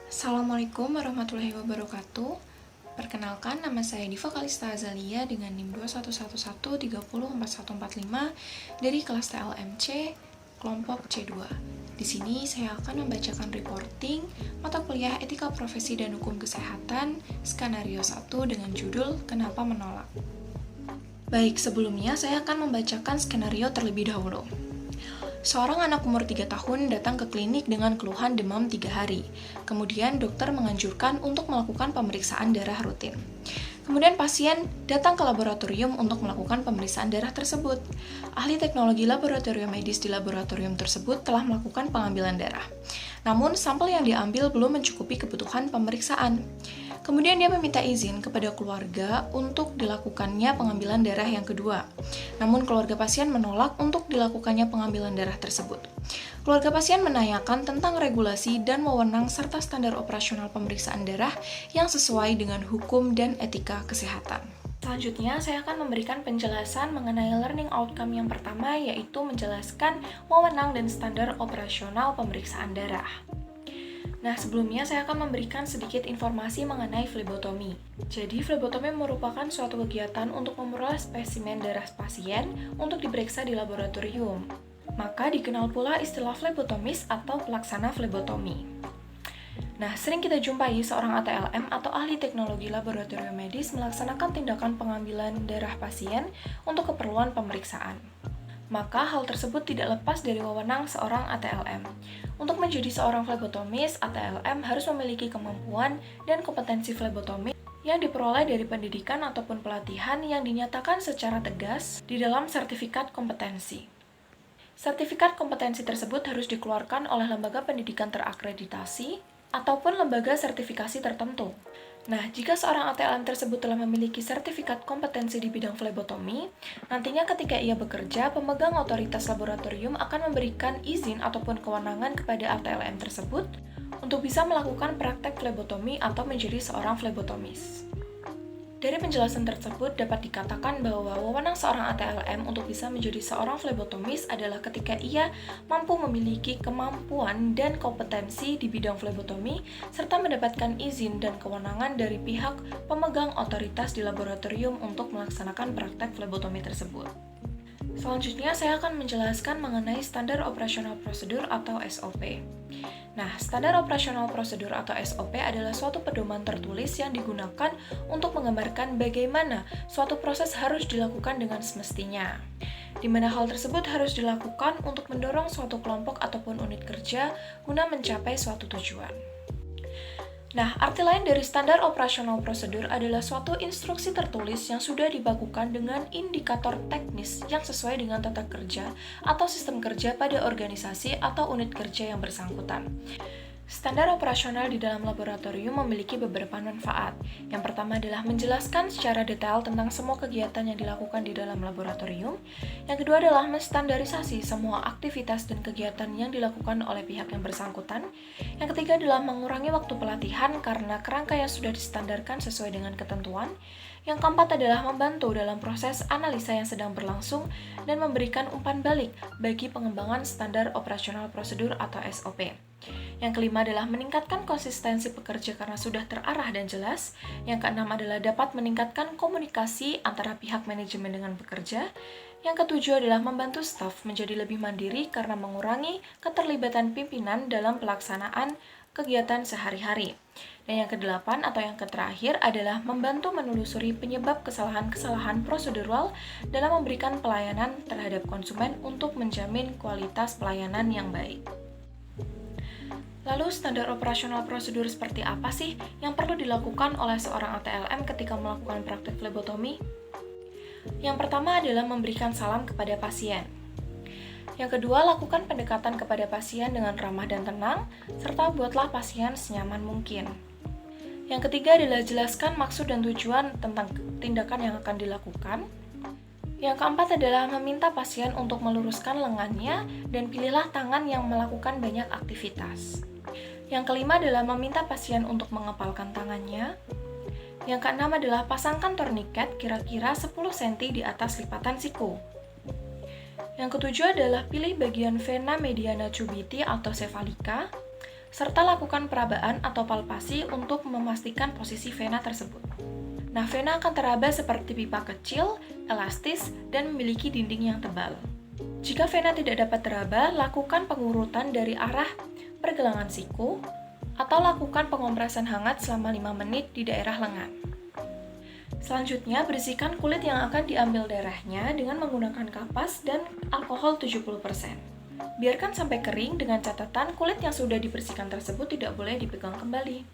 Assalamualaikum warahmatullahi wabarakatuh. Perkenalkan, nama saya Diva Kalista Azalia dengan NIM 2111304145 dari kelas TLMC kelompok C2. Di sini saya akan membacakan reporting mata kuliah Etika Profesi dan Hukum Kesehatan skenario 1 dengan judul Kenapa Menolak. Baik, sebelumnya saya akan membacakan skenario terlebih dahulu. Seorang anak umur 3 tahun datang ke klinik dengan keluhan demam 3 hari. Kemudian dokter menganjurkan untuk melakukan pemeriksaan darah rutin. Kemudian pasien datang ke laboratorium untuk melakukan pemeriksaan darah tersebut. Ahli teknologi laboratorium medis di laboratorium tersebut telah melakukan pengambilan darah. Namun, sampel yang diambil belum mencukupi kebutuhan pemeriksaan. Kemudian dia meminta izin kepada keluarga untuk dilakukannya pengambilan darah yang kedua. Namun keluarga pasien menolak untuk dilakukannya pengambilan darah tersebut. Keluarga pasien menanyakan tentang regulasi dan wewenang serta standar operasional pemeriksaan darah yang sesuai dengan hukum dan etika kesehatan. Selanjutnya, saya akan memberikan penjelasan mengenai learning outcome yang pertama, yaitu menjelaskan wewenang dan standar operasional pemeriksaan darah. Nah, sebelumnya saya akan memberikan sedikit informasi mengenai flebotomi. Jadi, flebotomi merupakan suatu kegiatan untuk memperoleh spesimen darah pasien untuk diperiksa di laboratorium. Maka dikenal pula istilah flebotomis atau pelaksana flebotomi. Nah, sering kita jumpai seorang ATLM atau ahli teknologi laboratorium medis melaksanakan tindakan pengambilan darah pasien untuk keperluan pemeriksaan. Maka hal tersebut tidak lepas dari wewenang seorang ATLM. Untuk menjadi seorang flebotomis, ATLM harus memiliki kemampuan dan kompetensi flebotomi yang diperoleh dari pendidikan ataupun pelatihan yang dinyatakan secara tegas di dalam sertifikat kompetensi. Sertifikat kompetensi tersebut harus dikeluarkan oleh lembaga pendidikan terakreditasi ataupun lembaga sertifikasi tertentu. Nah, jika seorang ATLM tersebut telah memiliki sertifikat kompetensi di bidang flebotomi, nantinya ketika ia bekerja, pemegang otoritas laboratorium akan memberikan izin ataupun kewenangan kepada ATLM tersebut untuk bisa melakukan praktek flebotomi atau menjadi seorang flebotomis. Dari penjelasan tersebut dapat dikatakan bahwa wewenang seorang ATLM untuk bisa menjadi seorang flebotomis adalah ketika ia mampu memiliki kemampuan dan kompetensi di bidang flebotomi serta mendapatkan izin dan kewenangan dari pihak pemegang otoritas di laboratorium untuk melaksanakan praktek flebotomi tersebut. Selanjutnya, saya akan menjelaskan mengenai standar operasional prosedur atau SOP. Nah, standar operasional prosedur atau SOP adalah suatu pedoman tertulis yang digunakan untuk menggambarkan bagaimana suatu proses harus dilakukan dengan semestinya. Di mana hal tersebut harus dilakukan untuk mendorong suatu kelompok ataupun unit kerja guna mencapai suatu tujuan. Nah, arti lain dari standar operasional prosedur adalah suatu instruksi tertulis yang sudah dibakukan dengan indikator teknis yang sesuai dengan tata kerja atau sistem kerja pada organisasi atau unit kerja yang bersangkutan. Standar operasional di dalam laboratorium memiliki beberapa manfaat. Yang pertama adalah menjelaskan secara detail tentang semua kegiatan yang dilakukan di dalam laboratorium. Yang kedua adalah menstandarisasi semua aktivitas dan kegiatan yang dilakukan oleh pihak yang bersangkutan. Yang ketiga adalah mengurangi waktu pelatihan karena kerangka yang sudah distandarkan sesuai dengan ketentuan. Yang keempat adalah membantu dalam proses analisa yang sedang berlangsung dan memberikan umpan balik bagi pengembangan standar operasional prosedur atau SOP. Yang kelima adalah meningkatkan konsistensi pekerja karena sudah terarah dan jelas. Yang keenam adalah dapat meningkatkan komunikasi antara pihak manajemen dengan pekerja. Yang ketujuh adalah membantu staf menjadi lebih mandiri karena mengurangi keterlibatan pimpinan dalam pelaksanaan kegiatan sehari-hari. Dan yang kedelapan atau yang terakhir adalah membantu menelusuri penyebab kesalahan-kesalahan prosedural dalam memberikan pelayanan terhadap konsumen untuk menjamin kualitas pelayanan yang baik. Lalu, standar operasional prosedur seperti apa sih yang perlu dilakukan oleh seorang ATLM ketika melakukan praktek flebotomi? Yang pertama adalah memberikan salam kepada pasien. Yang kedua, lakukan pendekatan kepada pasien dengan ramah dan tenang, serta buatlah pasien senyaman mungkin. Yang ketiga adalah jelaskan maksud dan tujuan tentang tindakan yang akan dilakukan. Yang keempat adalah meminta pasien untuk meluruskan lengannya dan pilihlah tangan yang melakukan banyak aktivitas. Yang kelima adalah meminta pasien untuk mengepalkan tangannya. Yang keenam adalah pasangkan torniket kira-kira 10 cm di atas lipatan siku. Yang ketujuh adalah pilih bagian vena mediana cubiti atau cephalika. serta lakukan perabaan atau palpasi untuk memastikan posisi vena tersebut. Nah, vena akan teraba seperti pipa kecil, elastis, dan memiliki dinding yang tebal. Jika vena tidak dapat teraba, lakukan pengurutan dari arah pergelangan siku, atau lakukan pengompresan hangat selama 5 menit di daerah lengan. Selanjutnya, bersihkan kulit yang akan diambil darahnya dengan menggunakan kapas dan alkohol 70%. Biarkan sampai kering dengan catatan kulit yang sudah dibersihkan tersebut tidak boleh dipegang kembali.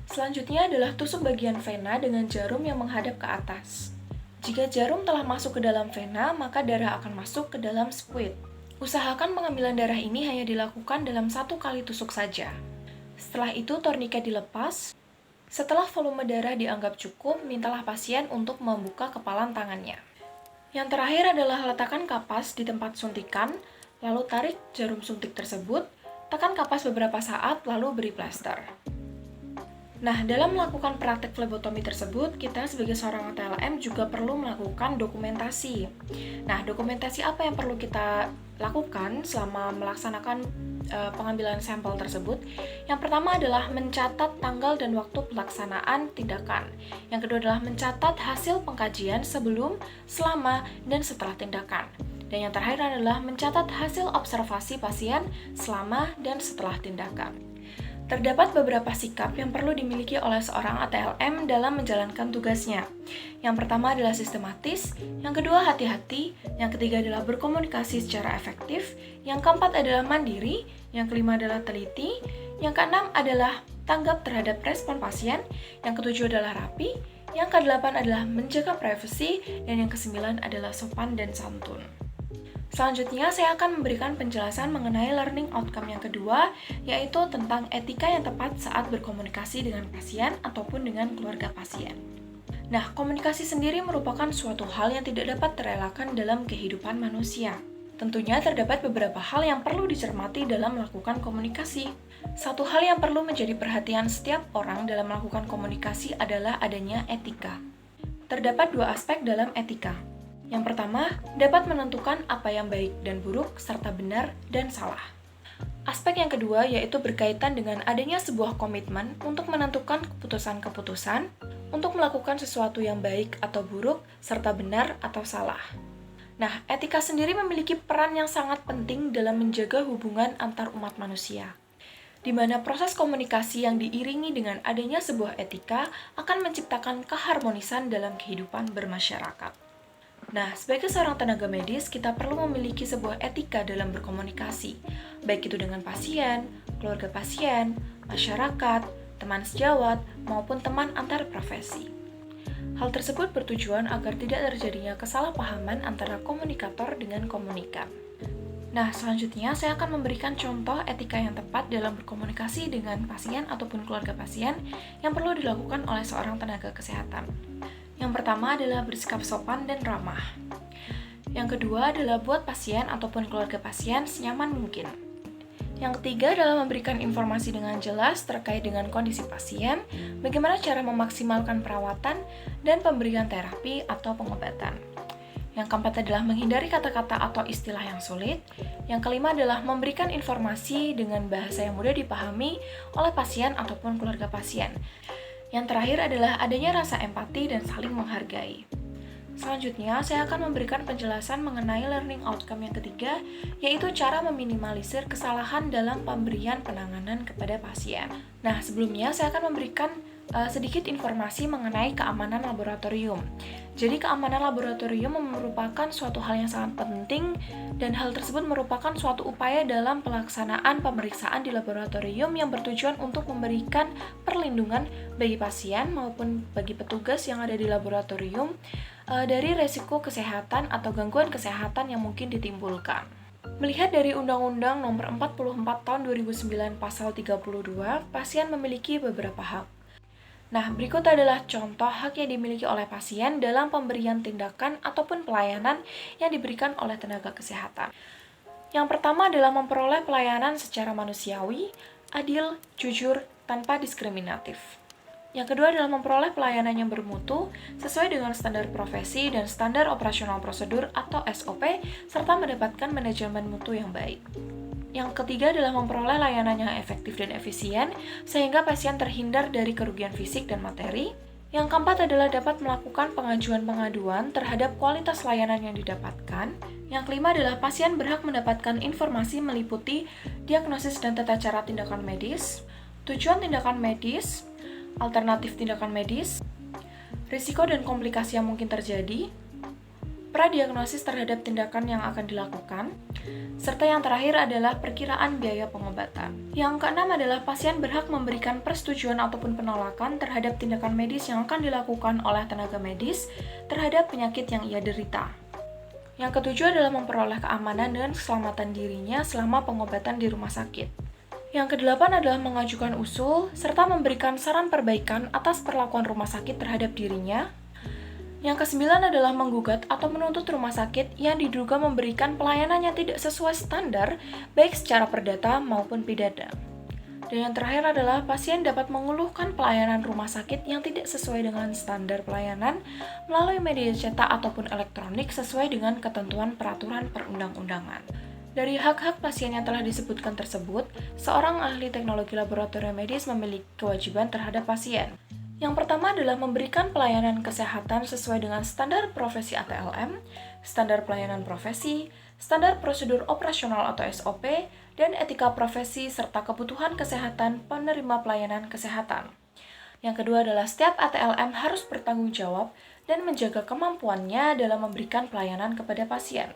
Selanjutnya adalah tusuk bagian vena dengan jarum yang menghadap ke atas. Jika jarum telah masuk ke dalam vena, maka darah akan masuk ke dalam spuit. Usahakan pengambilan darah ini hanya dilakukan dalam 1 kali tusuk saja. Setelah itu, torniket dilepas. Setelah volume darah dianggap cukup, mintalah pasien untuk membuka kepalan tangannya. Yang terakhir adalah letakkan kapas di tempat suntikan, lalu tarik jarum suntik tersebut, tekan kapas beberapa saat, lalu beri plester. Nah, dalam melakukan praktek flebotomi tersebut, kita sebagai seorang ATLM juga perlu melakukan dokumentasi. Nah, dokumentasi apa yang perlu kita lakukan selama melaksanakan pengambilan sampel tersebut? Yang pertama adalah mencatat tanggal dan waktu pelaksanaan tindakan. Yang kedua adalah mencatat hasil pengkajian sebelum, selama, dan setelah tindakan. Dan yang terakhir adalah mencatat hasil observasi pasien selama dan setelah tindakan. Terdapat beberapa sikap yang perlu dimiliki oleh seorang ATLM dalam menjalankan tugasnya. Yang pertama adalah sistematis, yang kedua hati-hati, yang ketiga adalah berkomunikasi secara efektif, yang keempat adalah mandiri, yang kelima adalah teliti, yang keenam adalah tanggap terhadap respon pasien, yang ketujuh adalah rapi, yang kedelapan adalah menjaga privasi, dan yang kesembilan adalah sopan dan santun. Selanjutnya, saya akan memberikan penjelasan mengenai learning outcome yang kedua, yaitu tentang etika yang tepat saat berkomunikasi dengan pasien ataupun dengan keluarga pasien. Nah, komunikasi sendiri merupakan suatu hal yang tidak dapat terelakkan dalam kehidupan manusia. Tentunya terdapat beberapa hal yang perlu dicermati dalam melakukan komunikasi. Satu hal yang perlu menjadi perhatian setiap orang dalam melakukan komunikasi adalah adanya etika. Terdapat 2 aspek dalam etika. Yang pertama, dapat menentukan apa yang baik dan buruk, serta benar dan salah. Aspek yang kedua yaitu berkaitan dengan adanya sebuah komitmen untuk menentukan keputusan-keputusan, untuk melakukan sesuatu yang baik atau buruk, serta benar atau salah. Nah, etika sendiri memiliki peran yang sangat penting dalam menjaga hubungan antar umat manusia, di mana proses komunikasi yang diiringi dengan adanya sebuah etika akan menciptakan keharmonisan dalam kehidupan bermasyarakat. Nah, sebagai seorang tenaga medis, kita perlu memiliki sebuah etika dalam berkomunikasi, baik itu dengan pasien, keluarga pasien, masyarakat, teman sejawat, maupun teman antar profesi. Hal tersebut bertujuan agar tidak terjadinya kesalahpahaman antara komunikator dengan komunikan. Nah, selanjutnya saya akan memberikan contoh etika yang tepat dalam berkomunikasi dengan pasien ataupun keluarga pasien yang perlu dilakukan oleh seorang tenaga kesehatan. Yang pertama adalah bersikap sopan dan ramah. Yang kedua adalah buat pasien ataupun keluarga pasien senyaman mungkin. Yang ketiga adalah memberikan informasi dengan jelas terkait dengan kondisi pasien, bagaimana cara memaksimalkan perawatan dan pemberian terapi atau pengobatan. Yang keempat adalah menghindari kata-kata atau istilah yang sulit. Yang kelima adalah memberikan informasi dengan bahasa yang mudah dipahami oleh pasien ataupun keluarga pasien. Yang terakhir adalah adanya rasa empati dan saling menghargai. Selanjutnya, saya akan memberikan penjelasan mengenai learning outcome yang ketiga, yaitu cara meminimalisir kesalahan dalam pemberian penanganan kepada pasien. Nah, sebelumnya saya akan memberikan sedikit informasi mengenai keamanan laboratorium. Jadi, keamanan laboratorium merupakan suatu hal yang sangat penting dan hal tersebut merupakan suatu upaya dalam pelaksanaan pemeriksaan di laboratorium yang bertujuan untuk memberikan perlindungan bagi pasien maupun bagi petugas yang ada di laboratorium dari resiko kesehatan atau gangguan kesehatan yang mungkin ditimbulkan. Melihat dari Undang-Undang Nomor 44 Tahun 2009 Pasal 32, pasien memiliki beberapa hak. Nah, berikut adalah contoh hak yang dimiliki oleh pasien dalam pemberian tindakan ataupun pelayanan yang diberikan oleh tenaga kesehatan. Yang pertama adalah memperoleh pelayanan secara manusiawi, adil, jujur, tanpa diskriminatif. Yang kedua adalah memperoleh pelayanan yang bermutu sesuai dengan standar profesi dan standar operasional prosedur atau SOP, serta mendapatkan manajemen mutu yang baik. Yang ketiga adalah memperoleh layanan yang efektif dan efisien, sehingga pasien terhindar dari kerugian fisik dan materi. Yang keempat adalah dapat melakukan pengajuan-pengaduan terhadap kualitas layanan yang didapatkan. Yang kelima adalah pasien berhak mendapatkan informasi meliputi diagnosis dan tata cara tindakan medis, tujuan tindakan medis, alternatif tindakan medis, risiko dan komplikasi yang mungkin terjadi, pradiagnosis terhadap tindakan yang akan dilakukan, serta yang terakhir adalah perkiraan biaya pengobatan. Yang keenam adalah pasien berhak memberikan persetujuan ataupun penolakan terhadap tindakan medis yang akan dilakukan oleh tenaga medis terhadap penyakit yang ia derita. Yang ketujuh adalah memperoleh keamanan dan keselamatan dirinya selama pengobatan di rumah sakit. Yang kedelapan adalah mengajukan usul serta memberikan saran perbaikan atas perlakuan rumah sakit terhadap dirinya. Yang kesembilan adalah menggugat atau menuntut rumah sakit yang diduga memberikan pelayanan yang tidak sesuai standar, baik secara perdata maupun pidana. Dan yang terakhir adalah pasien dapat mengeluhkan pelayanan rumah sakit yang tidak sesuai dengan standar pelayanan melalui media cetak ataupun elektronik sesuai dengan ketentuan peraturan perundang-undangan. Dari hak-hak pasien yang telah disebutkan tersebut, seorang ahli teknologi laboratorium medis memiliki kewajiban terhadap pasien. Yang pertama adalah memberikan pelayanan kesehatan sesuai dengan standar profesi ATLM, standar pelayanan profesi, standar prosedur operasional atau SOP, dan etika profesi serta kebutuhan kesehatan penerima pelayanan kesehatan. Yang kedua adalah setiap ATLM harus bertanggung jawab dan menjaga kemampuannya dalam memberikan pelayanan kepada pasien.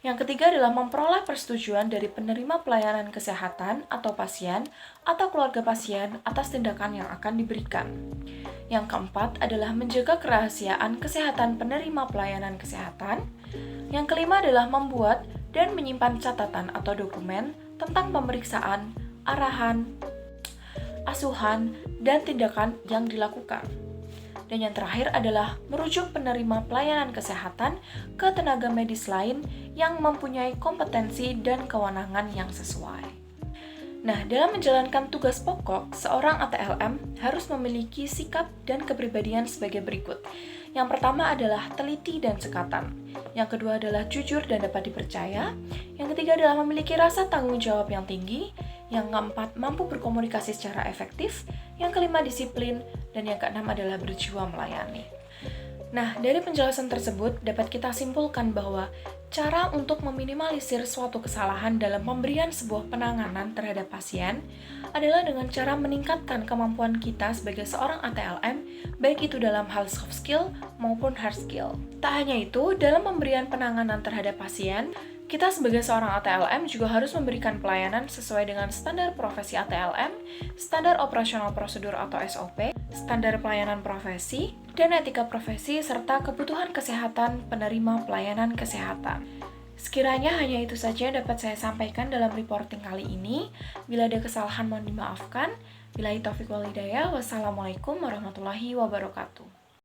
Yang ketiga adalah memperoleh persetujuan dari penerima pelayanan kesehatan atau pasien atau keluarga pasien atas tindakan yang akan diberikan. Yang keempat adalah menjaga kerahasiaan kesehatan penerima pelayanan kesehatan. Yang kelima adalah membuat dan menyimpan catatan atau dokumen tentang pemeriksaan, arahan, asuhan, dan tindakan yang dilakukan. Dan yang terakhir adalah merujuk penerima pelayanan kesehatan ke tenaga medis lain yang mempunyai kompetensi dan kewenangan yang sesuai. Nah, dalam menjalankan tugas pokok, seorang ATLM harus memiliki sikap dan kepribadian sebagai berikut. Yang pertama adalah teliti dan sekatan. Yang kedua adalah jujur dan dapat dipercaya. Yang ketiga adalah memiliki rasa tanggung jawab yang tinggi. Yang keempat, mampu berkomunikasi secara efektif. Yang kelima, disiplin. Dan yang keenam adalah berjiwa melayani. Nah, dari penjelasan tersebut dapat kita simpulkan bahwa cara untuk meminimalisir suatu kesalahan dalam pemberian sebuah penanganan terhadap pasien adalah dengan cara meningkatkan kemampuan kita sebagai seorang ATLM, baik itu dalam hal soft skill maupun hard skill. Tak hanya itu, dalam pemberian penanganan terhadap pasien, kita sebagai seorang ATLM juga harus memberikan pelayanan sesuai dengan standar profesi ATLM, standar operasional prosedur atau SOP, standar pelayanan profesi, dan etika profesi, serta kebutuhan kesehatan penerima pelayanan kesehatan. Sekiranya hanya itu saja yang dapat saya sampaikan dalam reporting kali ini. Bila ada kesalahan mohon dimaafkan. Billahi taufiq wal hidayah. Wassalamualaikum warahmatullahi wabarakatuh.